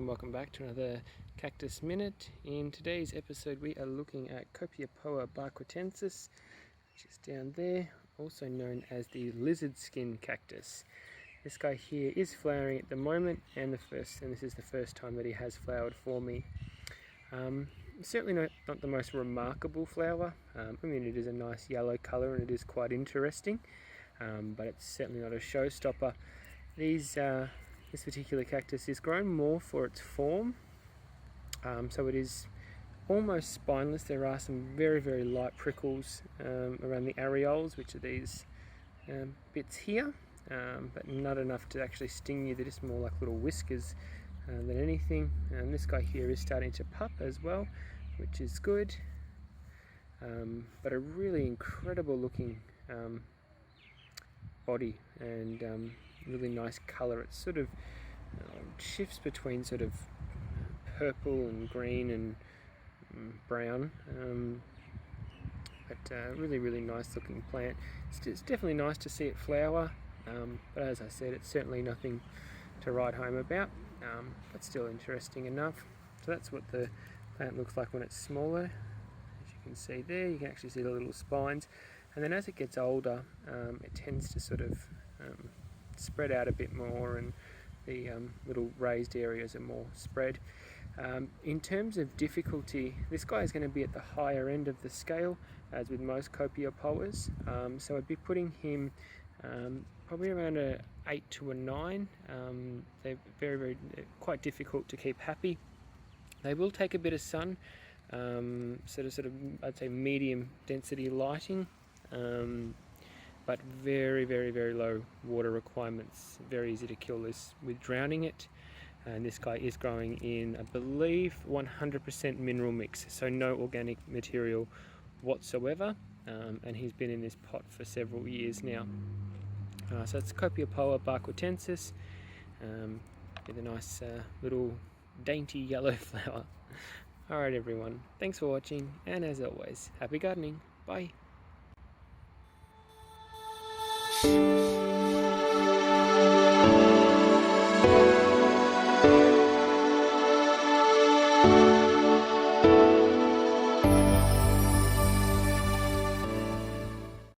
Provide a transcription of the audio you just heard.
and welcome back to another Cactus Minute. In today's episode we are looking at Copiapoa barquatensis, which is down there, also known as the lizard skin cactus. This guy here is flowering at the moment, and this is the first time that he has flowered for me. Certainly not the most remarkable flower. It is a nice yellow colour and it is quite interesting, but it's certainly not a showstopper. This particular cactus is grown more for its form, so it is almost spineless. There are some very, very light prickles around the areoles, which are these bits here, but not enough to actually sting you. They're just more like little whiskers than anything. And this guy here is starting to pup as well, which is good, but a really incredible looking body and really nice colour. It sort of shifts between sort of purple and green and brown, but really, really nice looking plant. It's definitely nice to see it flower, but as I said, it's certainly nothing to write home about, but still interesting enough. So that's what the plant looks like when it's smaller. As you can see there, you can actually see the little spines, and then as it gets older, it tends to sort of spread out a bit more, and the little raised areas are more spread. In terms of difficulty, this guy is going to be at the higher end of the scale, as with most Copiapoas, so I'd be putting him probably around a 8 to a 9. They're very quite difficult to keep happy. They will take a bit of sun, sort of I'd say medium density lighting, but very low water requirements. Very easy to kill this with drowning it. And this guy is growing in, I believe, 100% mineral mix, so no organic material whatsoever, and he's been in this pot for several years now. So it's Copiapoa barquatensis, with a nice little dainty yellow flower. Alright everyone, thanks for watching, and as always, happy gardening. Bye.